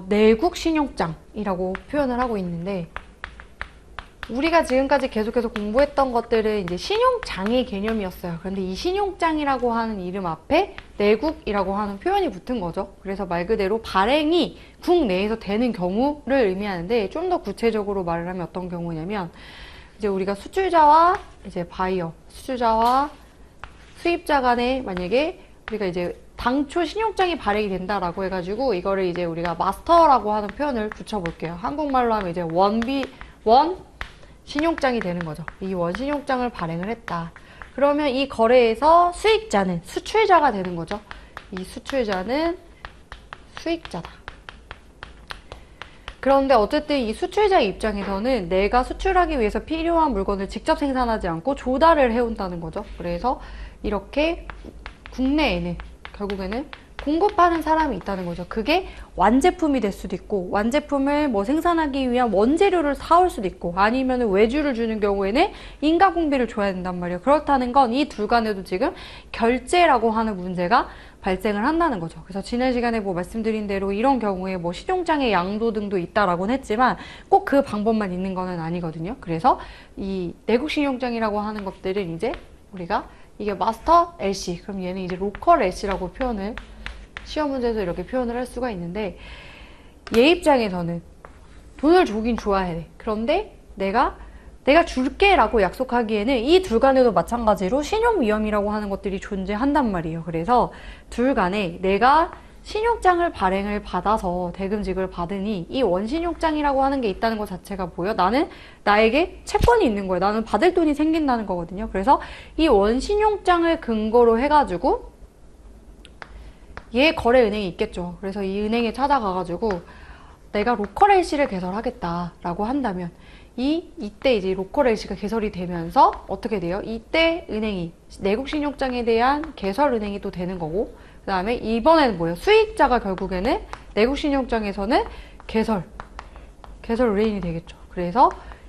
내국 신용장이라고 표현을 하고 있는데, 우리가 지금까지 계속해서 공부했던 것들은 이제 신용장의 개념이었어요. 그런데 이 신용장이라고 하는 이름 앞에 내국이라고 하는 표현이 붙은 거죠. 그래서 말 그대로 발행이 국내에서 되는 경우를 의미하는데, 좀 더 구체적으로 말을 하면 어떤 경우냐면, 이제 우리가 수출자와 이제 바이어, 수출자와 수입자 간에 만약에 우리가 이제 당초 신용장이 발행이 된다라고 해가지고 이거를 이제 우리가 마스터라고 하는 표현을 붙여볼게요. 한국말로 하면 이제 원 신용장이 되는 거죠. 이 원 신용장을 발행을 했다. 그러면 이 거래에서 수익자는 수출자가 되는 거죠. 이 수출자는 수익자다. 그런데 어쨌든 이 수출자 입장에서는 내가 수출하기 위해서 필요한 물건을 직접 생산하지 않고 조달을 해온다는 거죠. 그래서 이렇게 국내에는 결국에는 공급하는 사람이 있다는 거죠. 그게 완제품이 될 수도 있고, 완제품을 뭐 생산하기 위한 원재료를 사올 수도 있고, 아니면 외주를 주는 경우에는 인가공비를 줘야 된단 말이에요. 그렇다는 건 이 둘 간에도 지금 결제라고 하는 문제가 발생을 한다는 거죠. 그래서 지난 시간에 뭐 말씀드린 대로 이런 경우에 뭐 신용장의 양도 등도 있다라고는 했지만 꼭 그 방법만 있는 거는 아니거든요. 그래서 이 내국 신용장이라고 하는 것들은 이제 우리가 이게 마스터 LC, 그럼 얘는 이제 로컬 LC라고 표현을, 시험 문제에서 이렇게 표현을 할 수가 있는데, 얘 입장에서는 돈을 주긴 줘야 해. 그런데 내가 줄게 라고 약속하기에는 이 둘 간에도 마찬가지로 신용 위험이라고 하는 것들이 존재한단 말이에요. 그래서 둘 간에 내가 신용장을 발행을 받아서 대금직을 받으니 이 원신용장이라고 하는 게 있다는 것 자체가 뭐예요? 나에게 채권이 있는 거예요. 나는 받을 돈이 생긴다는 거거든요. 그래서 이 원신용장을 근거로 해가지고 얘 거래은행이 있겠죠. 그래서 이 은행에 찾아가가지고 내가 로컬 LC를 개설하겠다라고 한다면 이때 이제 로컬 LC가 개설이 되면서 어떻게 돼요? 이때 은행이 내국 신용장에 대한 개설 은행이 또 되는 거고, 그 다음에 이번에는 뭐예요? 수익자가 결국에는 내국 신용장에서는 개설 은행이 되겠죠. 그래서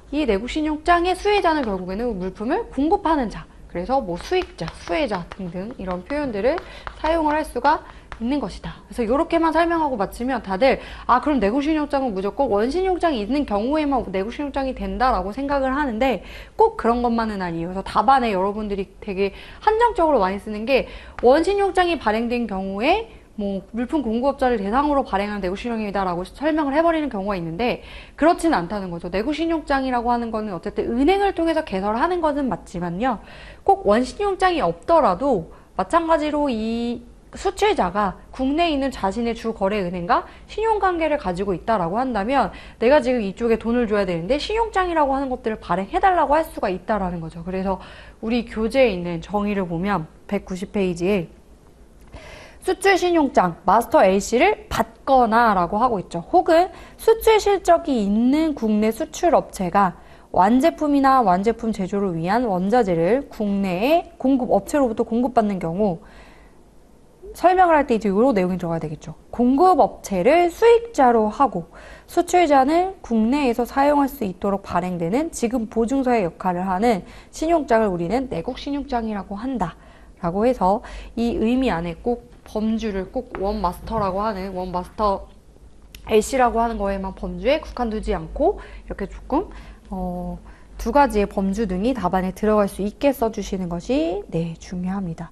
이 내국 신용장의 수혜자는 결국에는 물품을 공급하는 자, 그래서 뭐 수익자, 수혜자 등등 이런 표현들을 사용을 할 수가 있는 것이다. 그래서 이렇게만 설명하고 마치면 다들 그럼 내국신용장은 무조건 원신용장이 있는 경우에만 내국신용장이 된다라고 생각을 하는데 꼭 그런 것만은 아니에요. 그래서 답안에 여러분들이 되게 한정적으로 많이 쓰는 게 원신용장이 발행된 경우에 뭐 물품 공급업자를 대상으로 발행한 내국신용이다라고 설명을 해버리는 경우가 있는데, 그렇지는 않다는 거죠. 내국신용장이라고 하는 거는 어쨌든 은행을 통해서 개설하는 것은 맞지만요, 꼭 원신용장이 없더라도 마찬가지로 이 수출자가 국내에 있는 자신의 주 거래 은행과 신용관계를 가지고 있다라고 한다면 내가 지금 이쪽에 돈을 줘야 되는데 신용장이라고 하는 것들을 발행해달라고 할 수가 있다라는 거죠. 그래서 우리 교재에 있는 정의를 보면 190페이지에 수출 신용장, 마스터 LC를 받거나 라고 하고 있죠. 혹은 수출 실적이 있는 국내 수출 업체가 완제품이나 완제품 제조를 위한 원자재를 국내에 공급업체로부터 공급받는 경우, 설명을 할 때 이제 이런 내용이 들어가야 되겠죠. 공급업체를 수익자로 하고 수출자는 국내에서 사용할 수 있도록 발행되는 지급 보증서의 역할을 하는 신용장을 우리는 내국 신용장이라고 한다 라고 해서 이 의미 안에 꼭 범주를 꼭 원마스터라고 하는 원마스터 LC라고 하는 거에만 범주에 국한두지 않고 이렇게 조금 두 가지의 범주 등이 답안에 들어갈 수 있게 써주시는 것이 중요합니다.